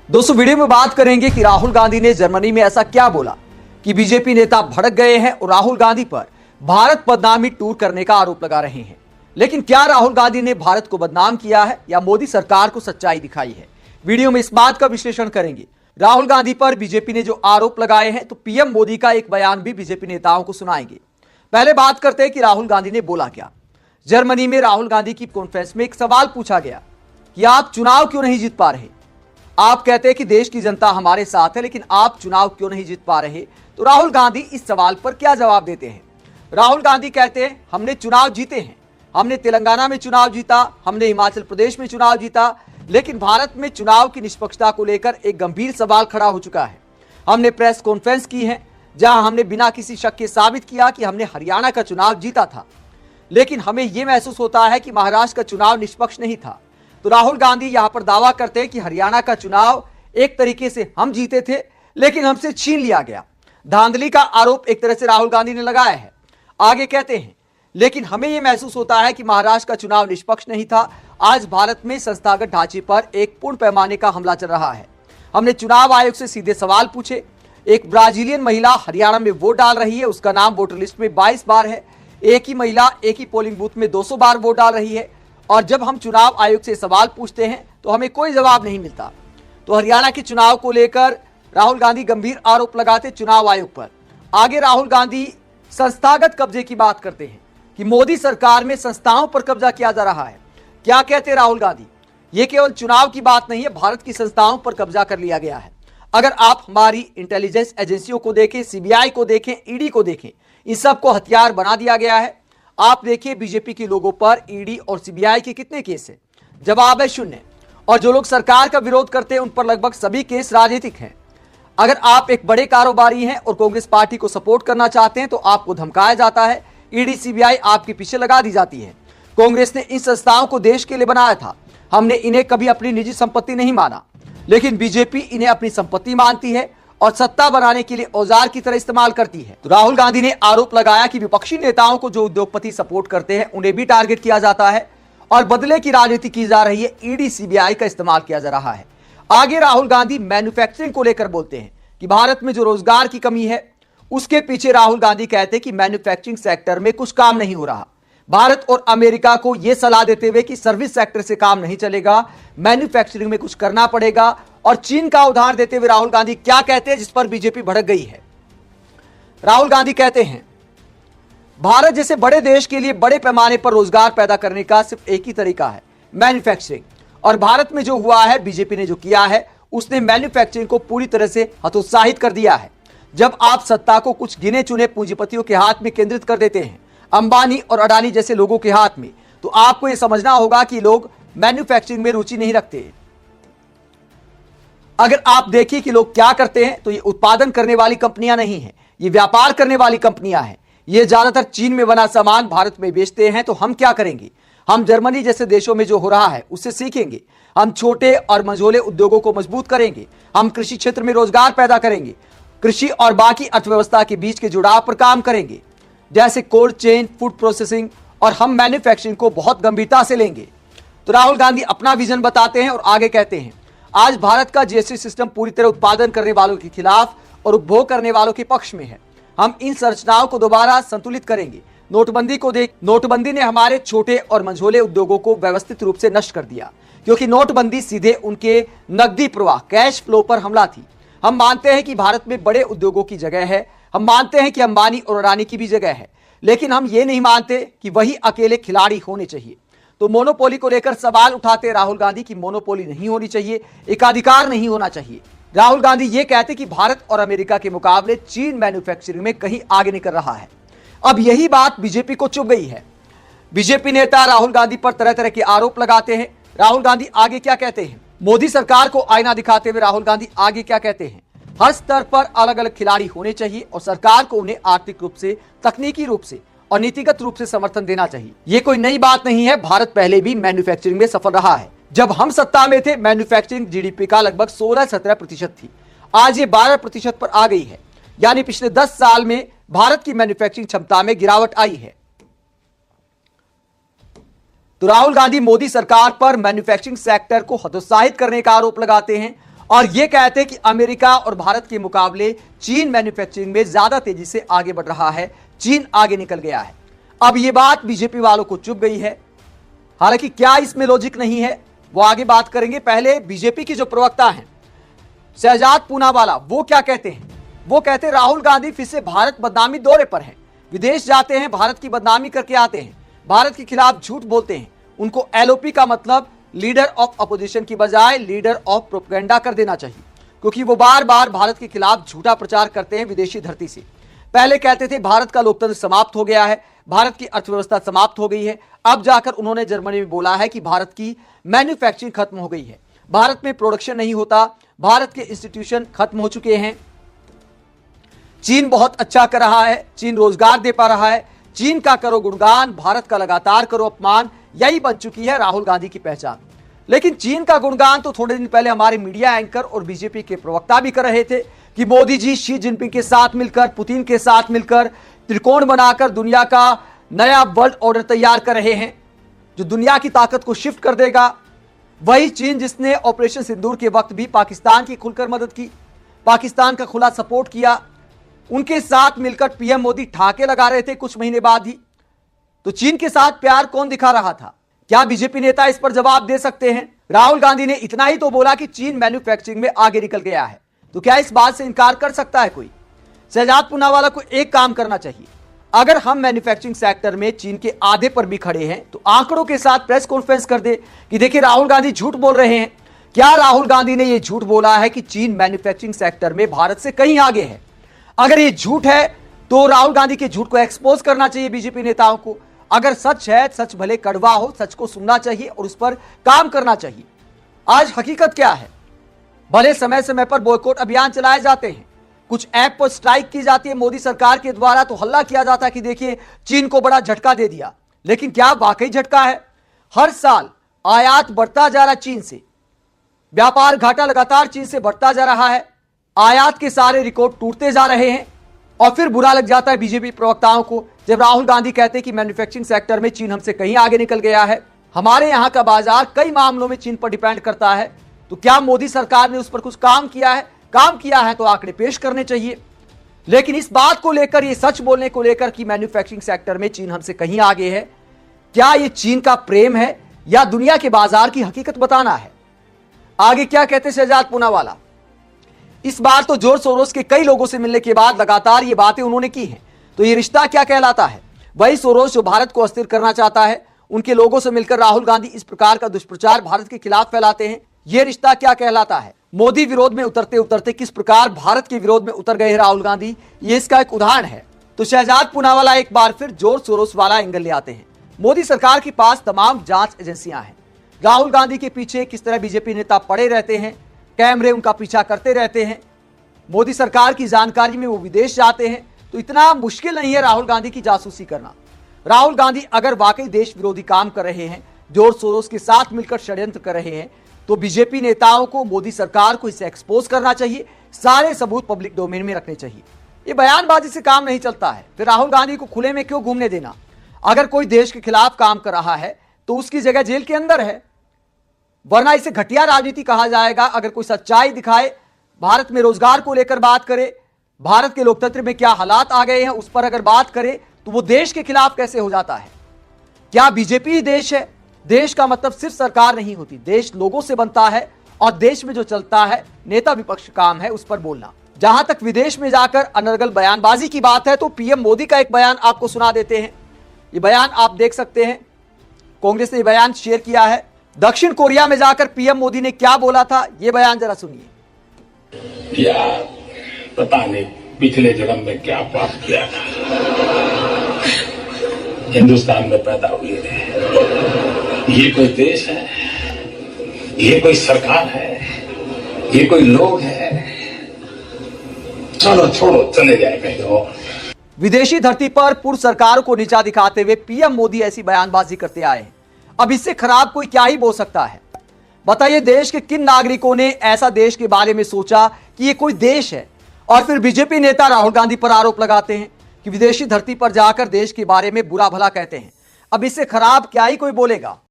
दोस्तों वीडियो में बात करेंगे कि राहुल गांधी ने जर्मनी में ऐसा क्या बोला कि बीजेपी नेता भड़क गए हैं और राहुल गांधी पर भारत बदनामी टूर करने का आरोप लगा रहे हैं। लेकिन क्या राहुल गांधी ने भारत को बदनाम किया है या मोदी सरकार को सच्चाई दिखाई है? वीडियो में इस बात का विश्लेषण करेंगे। राहुल गांधी पर बीजेपी ने जो आरोप लगाए हैं तो पीएम मोदी का एक बयान भी बीजेपी नेताओं को सुनाएंगे। पहले बात करते हैं कि राहुल गांधी ने बोला क्या। जर्मनी में राहुल गांधी की कॉन्फ्रेंस में एक सवाल पूछा गया कि आप चुनाव क्यों नहीं जीत पा रहे। आप कहते हैं कि देश की जनता हमारे साथ है, लेकिन आप चुनाव क्यों नहीं जीत पा रहे। तो राहुल गांधी इस सवाल पर क्या जवाब देते हैं? राहुल गांधी कहते हैं हमने चुनाव जीते हैं, हमने तेलंगाना में चुनाव जीता, हमने हिमाचल प्रदेश में चुनाव जीता, लेकिन भारत में चुनाव की निष्पक्षता को लेकर एक गंभीर सवाल खड़ा हो चुका है। हमने प्रेस कॉन्फ्रेंस की है जहां हमने बिना किसी शक के साबित किया कि हमने हरियाणा का चुनाव जीता था, लेकिन हमें यह महसूस होता है कि महाराष्ट्र का चुनाव निष्पक्ष नहीं था। तो राहुल गांधी यहां पर दावा करते हैं कि हरियाणा का चुनाव एक तरीके से हम जीते थे, लेकिन हमसे छीन लिया गया। धांधली का आरोप एक तरह से राहुल गांधी ने लगाया है। आगे कहते हैं लेकिन हमें यह महसूस होता है कि महाराष्ट्र का चुनाव निष्पक्ष नहीं था। आज भारत में संस्थागत ढांचे पर एक पूर्ण पैमाने का हमला चल रहा है। हमने चुनाव आयोग से सीधे सवाल पूछे। एक ब्राजीलियन महिला हरियाणा में वोट डाल रही है, उसका नाम वोटर लिस्ट में 22 बार है। एक ही महिला एक ही पोलिंग बूथ में 200 बार वोट डाल रही है, और जब हम चुनाव आयोग से सवाल पूछते हैं तो हमें कोई जवाब नहीं मिलता। तो हरियाणा के चुनाव को लेकर राहुल गांधी गंभीर आरोप लगाते चुनाव आयोग पर। आगे राहुल गांधी संस्थागत कब्जे की बात करते हैं कि मोदी सरकार में संस्थाओं पर कब्जा किया जा रहा है। क्या कहते हैं राहुल गांधी? ये केवल चुनाव की बात नहीं है, भारत की संस्थाओं पर कब्जा कर लिया गया है। अगर आप हमारी इंटेलिजेंस एजेंसियों को देखें, सीबीआई को देखें, ईडी को देखें, इन सबको हथियार बना दिया गया है। आप देखिए बीजेपी के लोगों पर ईडी और सीबीआई के कितने केस हैं? जवाब है शून्य। और जो लोग सरकार का विरोध करते हैं उन पर लगभग सभी केस राजनीतिक हैं। अगर आप एक बड़े कारोबारी हैं और कांग्रेस पार्टी को सपोर्ट करना चाहते हैं तो आपको धमकाया जाता है, ईडी सीबीआई आपके पीछे लगा दी जाती है। कांग्रेस ने इन संस्थाओं को देश के लिए बनाया था। हमने इन्हें कभी अपनी निजी संपत्ति नहीं माना, लेकिन बीजेपी इन्हें अपनी संपत्ति मानती है और सत्ता बनाने के लिए औजार की तरह इस्तेमाल करती है। तो राहुल गांधी ने आरोप लगाया कि विपक्षी नेताओं को जो उद्योगपति सपोर्ट करते हैं उन्हें भी टारगेट किया जाता है और बदले की राजनीति की जा रही है। ईडी सीबीआई का इस्तेमाल किया जा रहा है। आगे राहुल गांधी मैन्युफैक्चरिंग को लेकर बोलते हैं कि भारत में जो रोजगार की कमी है उसके पीछे राहुल गांधी कहते हैं कि मैन्युफैक्चरिंग सेक्टर में कुछ काम नहीं हो रहा। भारत और अमेरिका को यह सलाह देते हुए कि सर्विस सेक्टर से काम नहीं चलेगा, मैन्युफैक्चरिंग में कुछ करना पड़ेगा। और चीन का उदाहरण देते हुए राहुल गांधी क्या कहते हैं जिस पर बीजेपी भड़क गई है? राहुल गांधी कहते हैं भारत जैसे बड़े देश के लिए बड़े पैमाने पर रोजगार पैदा करने का सिर्फ एक ही तरीका है, मैन्युफैक्चरिंग। और भारत में जो हुआ है, बीजेपी ने जो किया है, उसने मैन्युफैक्चरिंग को पूरी तरह से हतोत्साहित कर दिया है। जब आप सत्ता को कुछ गिने चुने पूंजीपतियों के हाथ में केंद्रित कर देते हैं, अंबानी और अडानी जैसे लोगों के हाथ में, तो आपको यह समझना होगा कि लोग मैन्युफैक्चरिंग में रुचि नहीं रखते। अगर आप देखिए कि लोग क्या करते हैं तो ये उत्पादन करने वाली कंपनियां नहीं हैं, ये व्यापार करने वाली कंपनियां हैं। ये ज्यादातर चीन में बना सामान भारत में बेचते हैं। तो हम क्या करेंगे? हम जर्मनी जैसे देशों में जो हो रहा है उससे सीखेंगे। हम छोटे और मझोले उद्योगों को मजबूत करेंगे। हम कृषि क्षेत्र में रोजगार पैदा करेंगे, कृषि और बाकी अर्थव्यवस्था के बीच के जुड़ाव पर काम करेंगे, जैसे कोल्ड चेन, फूड प्रोसेसिंग, और हम मैन्युफैक्चरिंग को बहुत गंभीरता से लेंगे। तो राहुल गांधी अपना विजन बताते हैं और आगे कहते हैं आज भारत का जीएसटी सिस्टम पूरी तरह उत्पादन करने वालों के खिलाफ और उपभोग करने वालों के पक्ष में है। हम इन संरचनाओं को दोबारा संतुलित करेंगे। नोटबंदी ने हमारे छोटे और मंझोले उद्योगों को व्यवस्थित रूप से नष्ट कर दिया, क्योंकि नोटबंदी सीधे उनके नकदी प्रवाह, कैश फ्लो पर हमला थी। हम मानते हैं कि भारत में बड़े उद्योगों की जगह है, हम मानते हैं कि अंबानी और अडानी की भी जगह है, लेकिन हम ये नहीं मानते कि वही अकेले खिलाड़ी होने चाहिए। तो मोनोपोली को लेकर सवाल उठाते राहुल गांधी की मोनोपोली नहीं होनी चाहिए, एकाधिकार नहीं होना चाहिए। राहुल गांधी ये कहते कि भारत और अमेरिका के मुकाबले चीन मैन्युफैक्चरिंग में कहीं आगे निकल रहा है। अब यही बात बीजेपी को चुभ गई है। बीजेपी नेता राहुल गांधी पर तरह तरह के आरोप लगाते हैं। राहुल गांधी आगे क्या कहते हैं? मोदी सरकार को आईना दिखाते हुए राहुल गांधी आगे क्या कहते हैं? हर स्तर पर अलग अलग खिलाड़ी होने चाहिए और सरकार को उन्हें आर्थिक रूप से, तकनीकी रूप से और नीतिगत रूप से समर्थन देना चाहिए। ये कोई नई बात नहीं है, भारत पहले भी मैन्युफैक्चरिंग में सफल रहा है। जब हम सत्ता में थे मैन्युफैक्चरिंग जीडीपी का लगभग 16-17% थी, आज ये 12% पर आ गई है। यानी पिछले 10 साल में भारत की मैन्युफैक्चरिंग क्षमता में गिरावट आई है। तो राहुल गांधी मोदी सरकार पर मैन्युफैक्चरिंग सेक्टर को हतोत्साहित करने का आरोप लगाते हैं और ये कहते हैं कि अमेरिका और भारत के मुकाबले चीन मैन्युफैक्चरिंग में ज्यादा तेजी से आगे बढ़ रहा है, चीन आगे निकल गया है। अब ये बात बीजेपी वालों को चुभ गई है। हालांकि क्या इसमें लॉजिक नहीं है, वो आगे बात करेंगे। पहले बीजेपी की जो प्रवक्ता हैं शहजाद पूनावाला, वो क्या कहते हैं? वो कहते हैं राहुल गांधी फिर से भारत बदनामी दौरे पर हैं, विदेश जाते हैं, भारत की बदनामी करके आते हैं, भारत के खिलाफ झूठ बोलते हैं। उनको एलओपी का मतलब लीडर ऑफ अपोजिशन की बजाय लीडर ऑफ प्रोपेगेंडा कर देना चाहिए, क्योंकि वो बार बार भारत के खिलाफ झूठा प्रचार करते हैं विदेशी धरती से। पहले कहते थे भारत का लोकतंत्र समाप्त हो गया है, भारत की अर्थव्यवस्था समाप्त हो गई है। अब जाकर उन्होंने जर्मनी में बोला है कि भारत की मैन्युफैक्चरिंग खत्म हो गई है, भारत में प्रोडक्शन नहीं होता, भारत के इंस्टीट्यूशन खत्म हो चुके हैं। चीन बहुत अच्छा कर रहा है, चीन रोजगार दे पा रहा है, चीन का करो गुणगान, भारत का लगातार करो अपमान, यही बन चुकी है राहुल गांधी की पहचान। लेकिन चीन का गुणगान तो थोड़े दिन पहले हमारे मीडिया एंकर और बीजेपी के प्रवक्ता भी कर रहे थे कि मोदी जी शी जिनपिंग के साथ मिलकर, पुतिन के साथ मिलकर त्रिकोण बनाकर दुनिया का नया वर्ल्ड ऑर्डर तैयार कर रहे हैं, जो दुनिया की ताकत को शिफ्ट कर देगा। वही चीन जिसने ऑपरेशन सिंदूर के वक्त भी पाकिस्तान की खुलकर मदद की, पाकिस्तान का खुला सपोर्ट किया, उनके साथ मिलकर पीएम मोदी ठाके लगा रहे थे कुछ महीने बाद ही। तो चीन के साथ प्यार कौन दिखा रहा था? क्या बीजेपी नेता इस पर जवाब दे सकते हैं? राहुल गांधी ने इतना ही तो बोला कि चीन मैन्युफैक्चरिंग में आगे निकल गया है, तो क्या इस बात से इनकार कर सकता है कोई? शहजाद पूनावाला को एक काम करना चाहिए, अगर हम मैन्युफैक्चरिंग सेक्टर में चीन के आधे पर भी खड़े हैं तो आंकड़ों के साथ प्रेस कॉन्फ्रेंस कर दे कि देखिए राहुल गांधी झूठ बोल रहे हैं। क्या राहुल गांधी ने यह झूठ बोला है कि चीन मैन्युफैक्चरिंग सेक्टर में भारत से कहीं आगे है? अगर ये झूठ है तो राहुल गांधी के झूठ को एक्सपोज करना चाहिए बीजेपी नेताओं को। अगर सच है, सच भले कड़वा हो, सच को सुनना चाहिए और उस पर काम करना चाहिए। आज हकीकत क्या है? भले समय समय पर बॉयकॉट अभियान चलाए जाते हैं, कुछ ऐप पर स्ट्राइक की जाती है मोदी सरकार के द्वारा, तो हल्ला किया जाता है कि देखिए चीन को बड़ा झटका दे दिया। लेकिन क्या वाकई झटका है? हर साल आयात बढ़ता जा रहा है चीन से, व्यापार घाटा लगातार चीन से बढ़ता जा रहा है, आयात के सारे रिकॉर्ड टूटते जा रहे हैं। और फिर बुरा लग जाता है बीजेपी प्रवक्ताओं को जब राहुल गांधी कहते हैं कि मैन्युफैक्चरिंग सेक्टर में चीन हमसे कहीं आगे निकल गया है, हमारे यहां का बाजार कई मामलों में चीन पर डिपेंड करता है। तो क्या मोदी सरकार ने उस पर कुछ काम किया है? काम किया है तो आंकड़े पेश करने चाहिए। लेकिन इस बात को लेकर, ये सच बोलने को लेकर कि मैन्युफैक्चरिंग सेक्टर में चीन हमसे कहीं आगे है, क्या ये चीन का प्रेम है या दुनिया के बाजार की हकीकत बताना है? आगे क्या कहते शहजाद पूनावाला? इस बार तो जॉर्ज सोरोस के कई लोगों से मिलने के बाद लगातार ये बातें उन्होंने की हैं। तो ये रिश्ता क्या कहलाता है? वही सोरोस जो भारत को अस्थिर करना चाहता है, उनके लोगों से मिलकर राहुल गांधी इस प्रकार का दुष्प्रचार भारत के खिलाफ फैलाते हैं। यह रिश्ता क्या कहलाता है? मोदी विरोध में उतरते उतरते किस प्रकार भारत के विरोध में उतर गए राहुल गांधी, ये इसका एक उदाहरण है। तो शहजाद पूनावाला एक बार फिर जॉर्ज सोरोस वाला एंगल ले आते हैं। मोदी सरकार के पास तमाम जांच एजेंसियां हैं, राहुल गांधी के पीछे किस तरह बीजेपी नेता पड़े रहते हैं, कैमरे उनका पीछा करते रहते हैं, मोदी सरकार की जानकारी में वो विदेश जाते हैं। तो इतना मुश्किल नहीं है राहुल गांधी की जासूसी करना। राहुल गांधी अगर वाकई देश विरोधी काम कर रहे हैं, जॉर्ज सोरोस के साथ मिलकर षड्यंत्र कर रहे हैं, तो बीजेपी नेताओं को, मोदी सरकार को इसे एक्सपोज करना चाहिए, सारे सबूत पब्लिक डोमेन में रखने चाहिए। ये बयानबाजी से काम नहीं चलता है। फिर राहुल गांधी को खुले में क्यों घूमने देना? अगर कोई देश के खिलाफ काम कर रहा है तो उसकी जगह जेल के अंदर है, वरना इसे घटिया राजनीति कहा जाएगा। अगर कोई सच्चाई दिखाए, भारत में रोजगार को लेकर बात करे, भारत के लोकतंत्र में क्या हालात आ गए हैं उस पर अगर बात करे, तो वो देश के खिलाफ कैसे हो जाता है? क्या बीजेपी ही देश है? देश का मतलब सिर्फ सरकार नहीं होती, देश लोगों से बनता है। और देश में जो चलता है, नेता विपक्ष काम है उस पर बोलना। जहां तक विदेश में जाकर अनर्गल बयानबाजी की बात है, तो पीएम मोदी का एक बयान आपको सुना देते हैं। ये बयान आप देख सकते हैं, कांग्रेस ने बयान शेयर किया है। दक्षिण कोरिया में जाकर पीएम मोदी ने क्या बोला था, ये बयान जरा सुनिए। यार पता नहीं पिछले जन्म में क्या पाप किया था, हिंदुस्तान में पैदा हुए थे। ये कोई देश है? ये कोई सरकार है? ये कोई लोग है? चलो छोड़ो, चले जाए कहीं और। विदेशी धरती पर पूर्व सरकार को नीचा दिखाते हुए पीएम मोदी ऐसी बयानबाजी करते आए हैं। अब इससे खराब कोई क्या ही बोल सकता है? बताइए, देश के किन नागरिकों ने ऐसा देश के बारे में सोचा कि ये कोई देश है? और फिर बीजेपी नेता राहुल गांधी पर आरोप लगाते हैं कि विदेशी धरती पर जाकर देश के बारे में बुरा भला कहते हैं। अब इससे खराब क्या ही कोई बोलेगा?